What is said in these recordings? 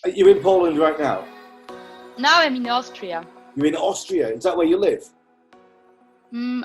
Are you in Poland right now? Now I'm in Austria. You're in Austria. Is that where you live?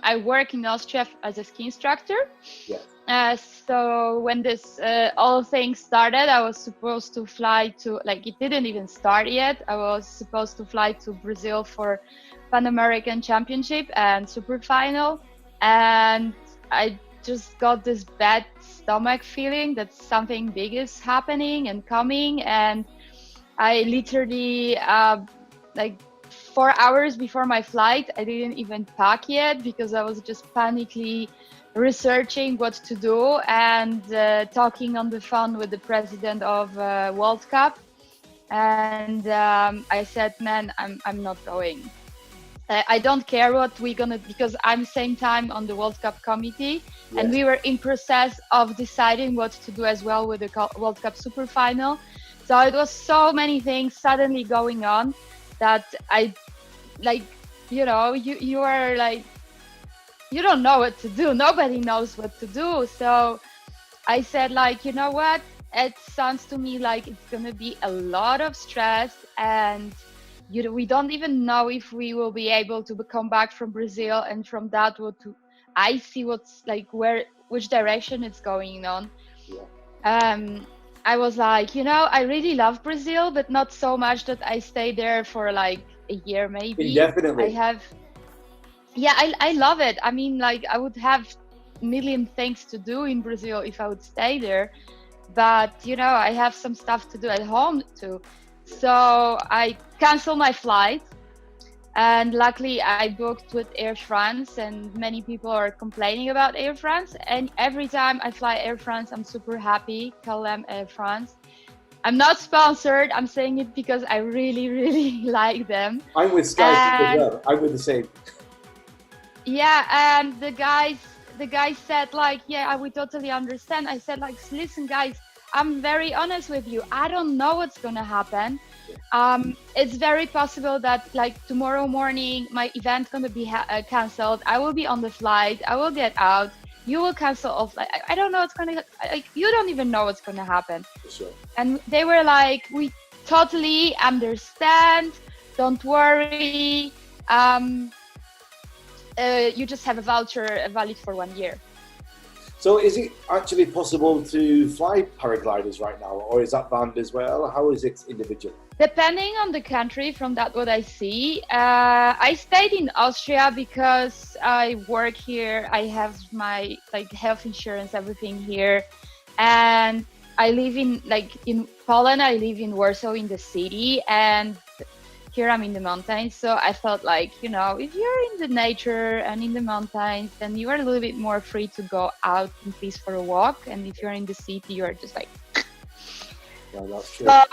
I work in Austria as a ski instructor. Yeah. So when this all things started, I was supposed to fly to, like, it didn't even start yet. I was supposed to fly to Brazil for Pan American Championship and Super Final, and I just got this bad stomach feeling that something big is happening and coming, and I literally like 4 hours before my flight, I didn't even pack yet because I was just panically researching what to do and talking on the phone with the president of World Cup. And I said, man, I'm not going. I don't care what we're gonna, because I'm same time on the World Cup committee, Yes. and we were in process of deciding what to do as well with the World Cup Super Final. So it was so many things suddenly going on that I, like, you know, you are like, you don't know what to do. Nobody knows what to do. So I said, like, you know what? It sounds to me like it's gonna be a lot of stress, and we don't even know if we will be able to come back from Brazil, and from that I see what's like which direction it's going on. Yeah. I was like, you know, I really love Brazil, but not so much that I stay there for like a year maybe. Indefinitely. I love it. I mean, like, I would have a million things to do in Brazil if I would stay there, but you know, I have some stuff to do at home too. So I canceled my flight, and luckily I booked with Air France, and many people are complaining about Air France, and every time I fly Air France, I'm super happy. KLM Air France. I'm not sponsored. I'm saying it because I really, really like them. I'm with Sky as well. I'm with the same. Yeah, and the guy said, like, yeah, we totally understand. I said, like, listen, guys, I'm very honest with you. I don't know what's gonna happen. It's very possible that, like, tomorrow morning my event's gonna be cancelled. I will be on the flight. I will get out. You will cancel off. I don't know what's gonna. Like, you don't even know what's gonna happen. For sure. And they were like, we totally understand. Don't worry. You just have a voucher valid for 1 year. So is it actually possible to fly paragliders right now, or is that banned as well? How is it individual? Depending on the country, from that what I see, I stayed in Austria because I work here. I have my health insurance, everything here, and I live in Poland. I live in Warsaw, in the city, and here I'm in the mountains. So I felt like, you know, if you're in the nature and in the mountains, then you are a little bit more free to go out in peace for a walk. And if you're in the city, you are just like. Yeah, that's true. So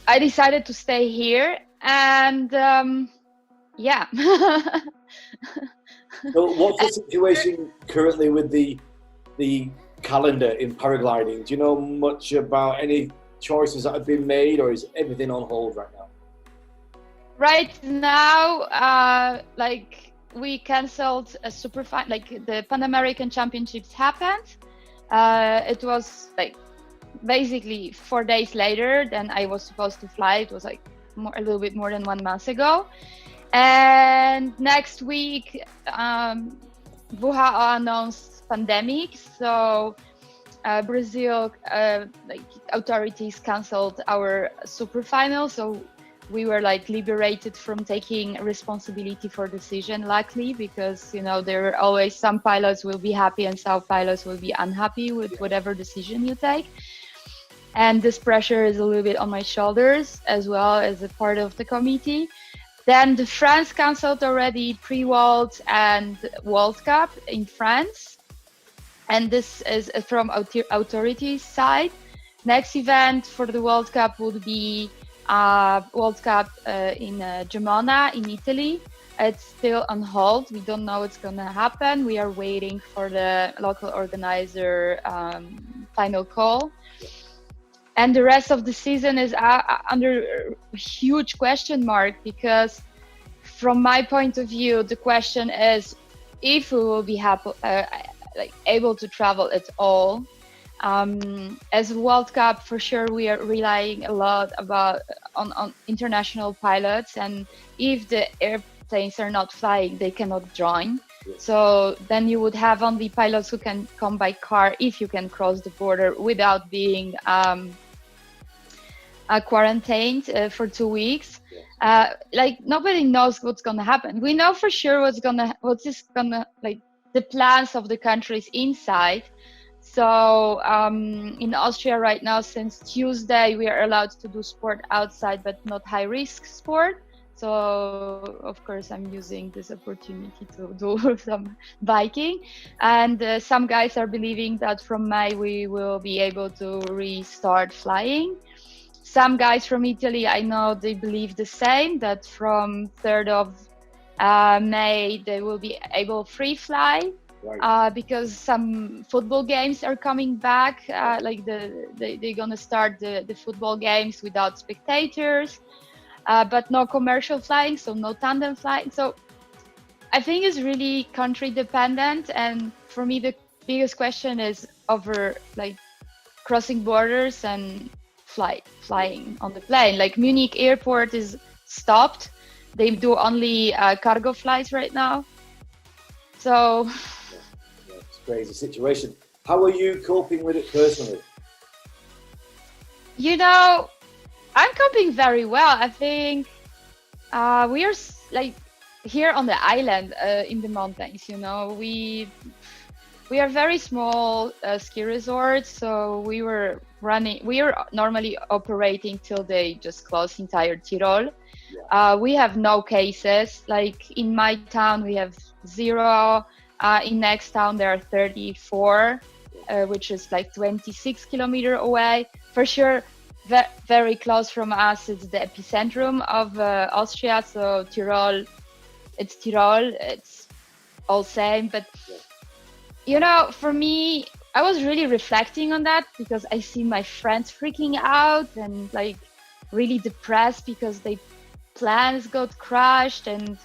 I decided to stay here, and yeah. So what's the situation currently with the calendar in paragliding? Do you know much about any choices that have been made, or is everything on hold right now? Right now, we canceled a super fine, the Pan American Championships happened. It was basically 4 days later than I was supposed to fly. It was a little bit more than 1 month ago. And next week, WHO announced pandemic. So Brazil, authorities canceled our super final. So we were liberated from taking responsibility for decision, luckily, because, you know, there are always some pilots will be happy and some pilots will be unhappy with whatever decision you take. And this pressure is a little bit on my shoulders as well as a part of the committee. Then the France canceled already pre-World and World Cup in France. And this is from authorities' side. Next event for the World Cup would be World Cup in Gemona in Italy. It's still on hold. We don't know what's going to happen. We are waiting for the local organizer final call. And the rest of the season is under a huge question mark, because from my point of view, the question is if we will be able to travel at all. As World Cup, for sure, we are relying a lot on international pilots, and if the airplanes are not flying, they cannot join. So then you would have only pilots who can come by car if you can cross the border without being quarantined for 2 weeks. Like nobody knows what's gonna happen. We know for sure like the plans of the countries inside. So in Austria right now, since Tuesday, we are allowed to do sport outside, but not high risk sport. So of course I'm using this opportunity to do some biking, and some guys are believing that from May we will be able to restart flying. Some guys from Italy, I know they believe the same, that from 3rd of May they will be able free fly. Right. Because some football games are coming back, like they're gonna start the football games without spectators. But no commercial flying, so no tandem flying. So I think it's really country dependent. And for me, the biggest question is over like crossing borders and flying on the plane. Like Munich airport is stopped. They do only cargo flights right now. So it's a crazy situation. How are you coping with it personally? You know, I'm coping very well. I think we are like here on the island in the mountains. You know, we are very small ski resorts, so we were normally operating till they just closed entire Tyrol. We have no cases. Like in my town, we have 0. In next town, there are 34, which is like 26 kilometers away. For sure. Very close from us, it's the epicentrum of Austria. So Tyrol, it's all same. But you know, for me, I was really reflecting on that because I see my friends freaking out and like really depressed because their plans got crushed, and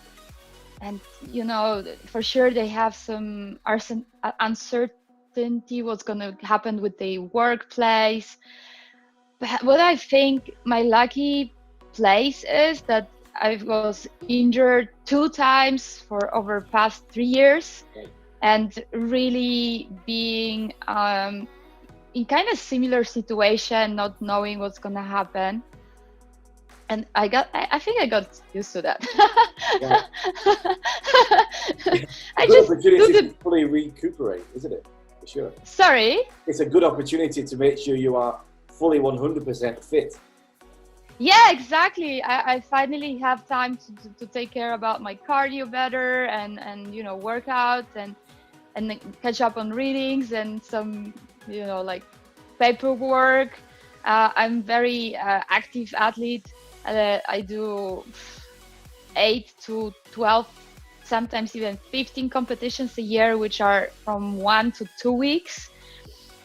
you know, for sure they have some uncertainty what's gonna happen with their workplace. But what I think my lucky place is that I was injured 2 times for over past 3 years, and really being in kind of similar situation, not knowing what's gonna happen. And I think I got used to that. I just opportunity to fully recuperate, isn't it? For sure. Sorry? It's a good opportunity to make sure you are fully 100% fit. Yeah, exactly. I finally have time to take care about my cardio better and you know, work out and catch up on readings and some, you know, like paperwork. I'm very active athlete. I do 8 to 12, sometimes even 15 competitions a year, which are from 1 to 2 weeks.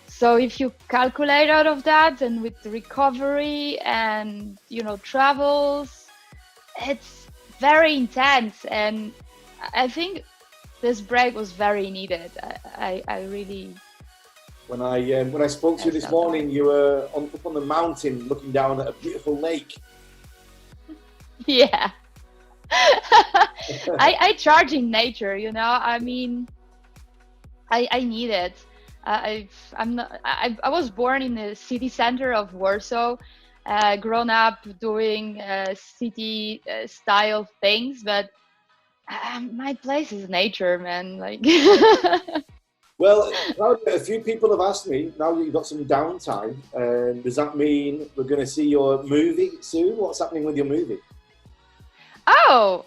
So if you calculate out of that, and with the recovery and, you know, travels, it's very intense. And I think this break was very needed. I really. When I spoke to you this morning, you were up on the mountain looking down at a beautiful lake. Yeah. I charge in nature, you know. I mean, I need it. I was born in the city center of Warsaw, grown up doing city style things, but my place is nature, man. Like. Well, Klaudia, a few people have asked me, now you've got some downtime, does that mean we're going to see your movie soon? What's happening with your movie? Oh,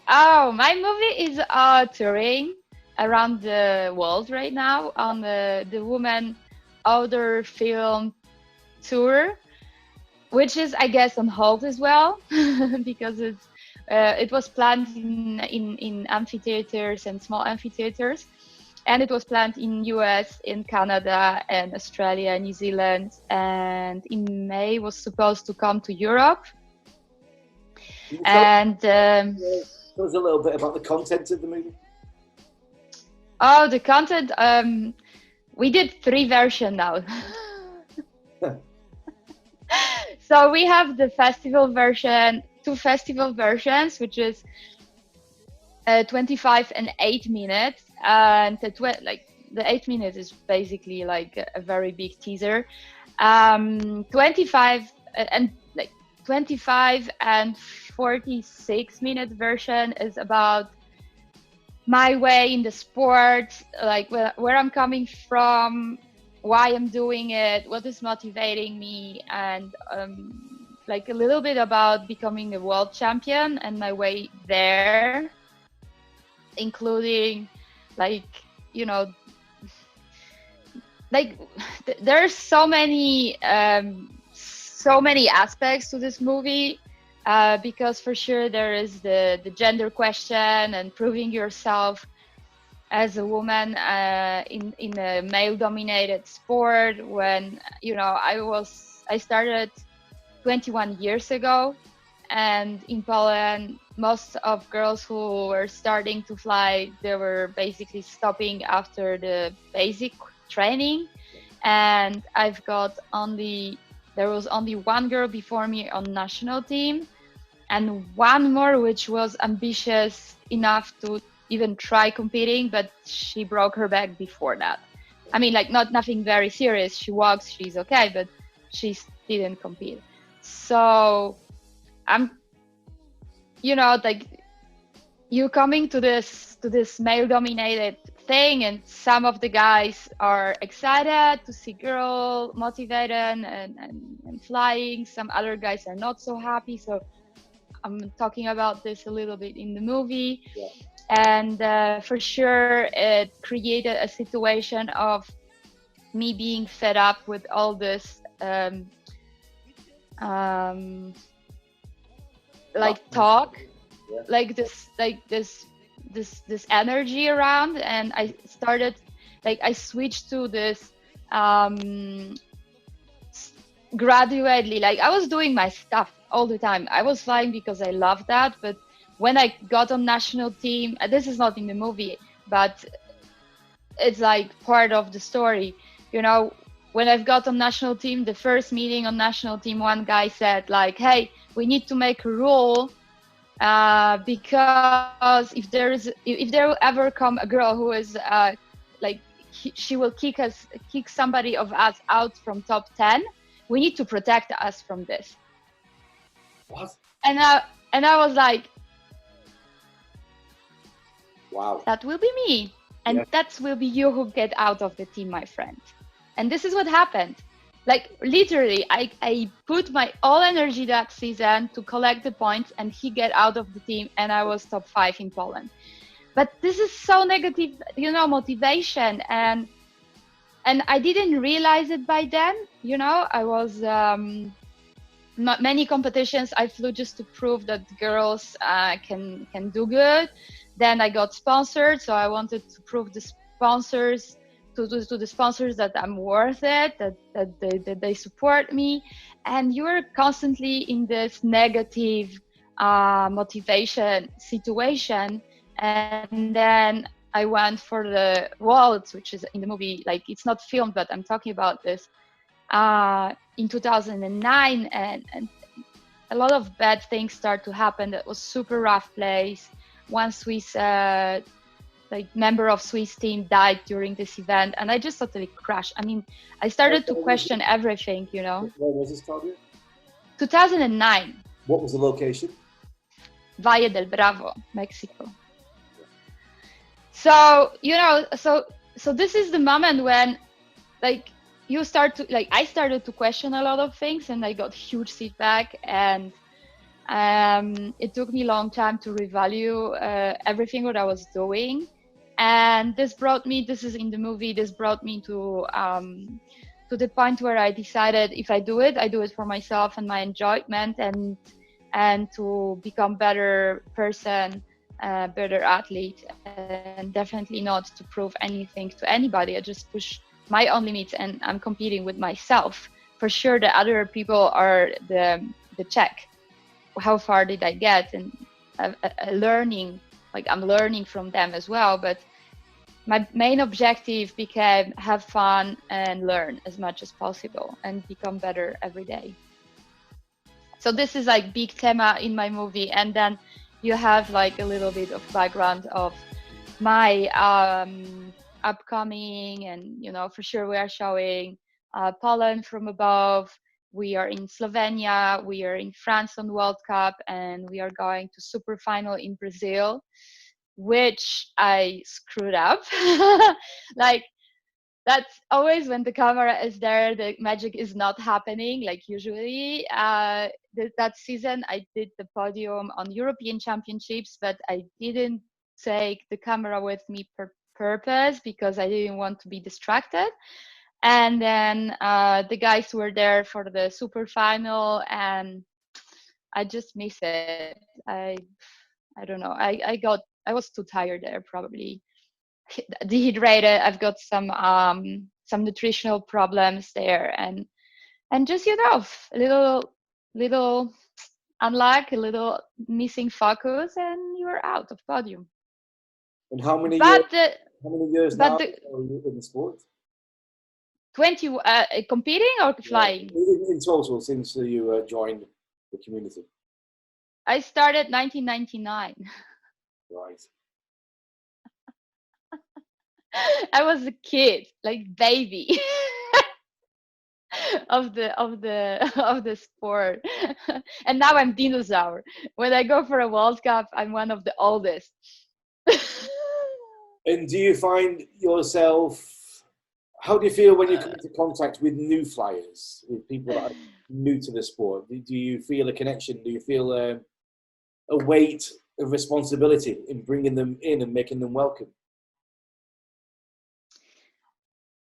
my movie is touring around the world right now on the Woman Outdoor Film Tour, which is, I guess, on hold as well because it was planned in amphitheaters and small amphitheaters, and it was planned in US, in Canada, and Australia, New Zealand, and in May was supposed to come to Europe. And tell us a little bit about the content of the movie. Oh, the content. We did 3 versions now. So we have the festival version, two festival versions, which is 25 and 8 minutes, and the 8 minutes is basically like a very big teaser. 25 and like 25 and 46-minute version is about my way in the sport, like where I'm coming from, why I'm doing it, what is motivating me, and like a little bit about becoming a world champion and my way there, including like, you know, like there's so many aspects to this movie, because for sure there is the gender question and proving yourself as a woman in a male dominated sport. When, you know, I started 21 years ago, and in Poland most of girls who were starting to fly, they were basically stopping after the basic training. And there was only one girl before me on national team, and one more which was ambitious enough to even try competing, but she broke her back before that. I mean, like, nothing very serious. She walks, she's okay, but she didn't compete. So I'm, you know, like, you coming to this male dominated thing, and some of the guys are excited to see girl motivated and flying. Some other guys are not so happy. So I'm talking about this a little bit in the movie. Yeah. And for sure it created a situation of me being fed up with all this like talk, Yeah. like this energy around. And I started, like, I switched to this gradually. Like, I was doing my stuff all the time. I was flying because I loved that, but when I got on national team, this is not in the movie, but it's like part of the story, you know. When I've got on national team, the first meeting on national team, one guy said like, hey, we need to make a rule, because if there will ever come a girl who is like, she will kick somebody of us out from top 10, we need to protect us from this. What? And I was like, wow, that will be me, and yes. that will be you who get out of the team, my friend. And this is what happened. Like, literally, I put my all energy that season to collect the points, and he get out of the team, and I was top 5 in Poland. But this is so negative, you know, motivation, and I didn't realize it by then. You know, I was many competitions I flew just to prove that girls can do good. Then I got sponsored, so I wanted to prove the sponsors to the sponsors that I'm worth it, that they support me. And you're constantly in this negative motivation situation. And then I went for the waltz, which is in the movie, like, it's not filmed, but I'm talking about this, in 2009, and a lot of bad things start to happen. That was super rough place. One Swiss like member of Swiss team died during this event, and I just totally crashed. I mean, I started to question everything, you know. Where was this, Klaudia? 2009. What was the location? Valle del Bravo, Mexico. So, you know, so this is the moment when, like, you start to, like, I started to question a lot of things, and I got huge feedback, and it took me a long time to revalue everything what I was doing. And this is in the movie, this brought me to the point where I decided, if I do it for myself and my enjoyment, and to become better person, better athlete, and definitely not to prove anything to anybody. I just push my own limits, and I'm competing with myself. For sure, the other people are the check. How far did I get? And learning, like, I'm learning from them as well. But my main objective became have fun and learn as much as possible and become better every day. So this is like big thema in my movie, and then you have like a little bit of background of my upcoming, and for sure we are showing Poland from above. We are in Slovenia, we are in France on World Cup, and we are going to super final in Brazil, which I screwed up. Like, that's always when the camera is there, the magic is not happening. Like usually, that season I did the podium on European Championships, but I didn't take the camera with me per purpose because I didn't want to be distracted. And then the guys were there for the super final, and I just miss it. I don't know. I was too tired there, probably dehydrated. I've got some nutritional problems there, and just a little unluck, a little missing focus, and you are out of podium. And how many years? But the How many years but now the are you in the sport? 20 competing or Yeah. flying. In total, since you joined the community. I started 1999. Right. I was a kid, like baby. of the sport. And now I'm dinosaur. When I go for a World Cup, I'm one of the oldest. And do you find yourself? How do you feel when you come into contact with new flyers, with people that are new to the sport? Do you feel a connection? Do you feel a weight of responsibility in bringing them in and making them welcome?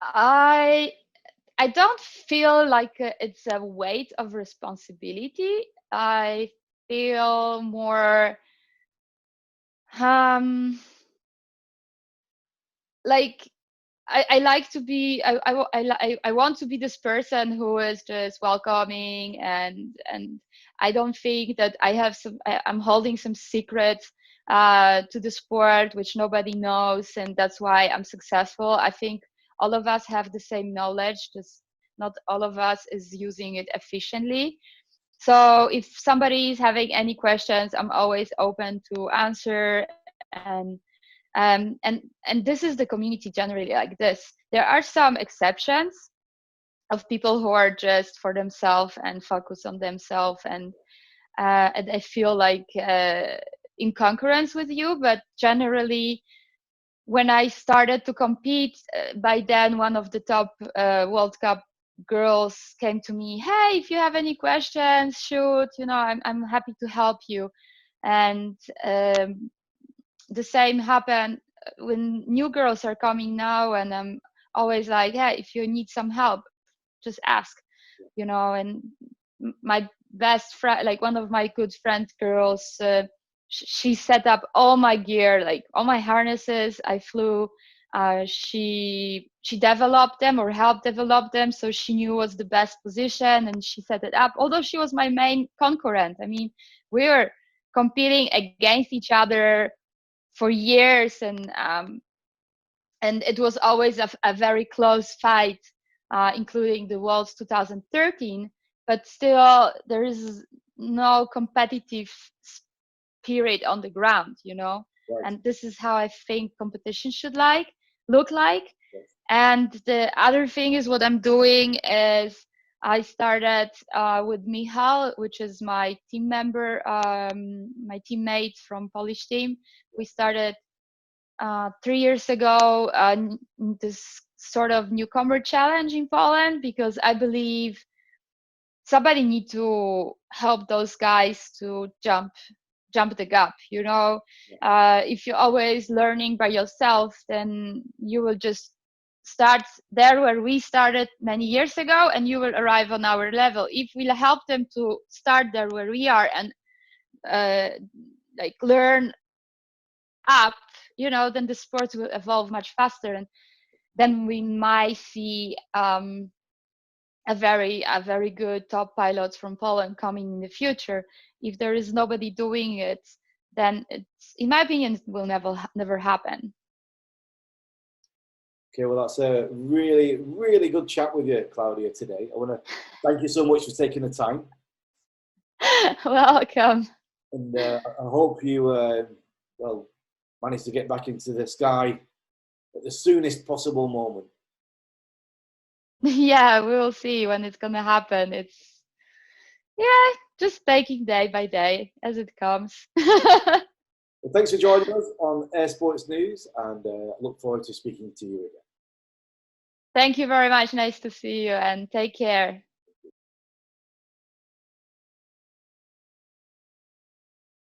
I don't feel like it's a weight of responsibility. I feel more like I like to be. I want to be this person who is just welcoming, and I don't think that I'm holding some secrets to the sport which nobody knows, and that's why I'm successful. I think all of us have the same knowledge, just not all of us is using it efficiently. So if somebody is having any questions, I'm always open to answer. And this is the community generally like this. There are some exceptions of people who are just for themselves and focus on themselves, and I feel like in concurrence with you. But generally, when I started to compete, by then one of the top World Cup girls came to me, hey, if you have any questions, shoot, I'm happy to help you. And the same happened when new girls are coming now, and I'm always like, hey, if you need some help, just ask. And my best friend, like one of my good friend girls, she set up all my gear, like all my harnesses. I flew. She developed them or helped develop them, so she knew what's the best position, and she set it up. Although she was my main concurrent, I mean, we were competing against each other for years, and it was always a very close fight, including the Worlds 2013. But still, there is no competitive spirit on the ground, Right. And this is how I think competition should look like. Yes. And the other thing is what I'm doing is I started with Michal, which is my team member, my teammate from Polish team. We started 3 years ago this sort of newcomer challenge in Poland, because I believe somebody need to help those guys to jump the gap. If you're always learning by yourself, then you will just start there where we started many years ago, and you will arrive on our level. If we help them to start there where we are and like learn up, then the sport will evolve much faster, and then we might see a very good top pilots from Poland coming in the future. If there is nobody doing it, then it's, in my opinion, it will never happen. Okay, well, that's a really, really good chat with you, Klaudia, today. I want to thank you so much for taking the time. Welcome. And I hope you well manage to get back into the sky at the soonest possible moment. Yeah, we will see when it's gonna happen. It's just taking day by day as it comes. Well, thanks for joining us on Air Sports News, and I look forward to speaking to you again. Thank you very much. Nice to see you, and take care.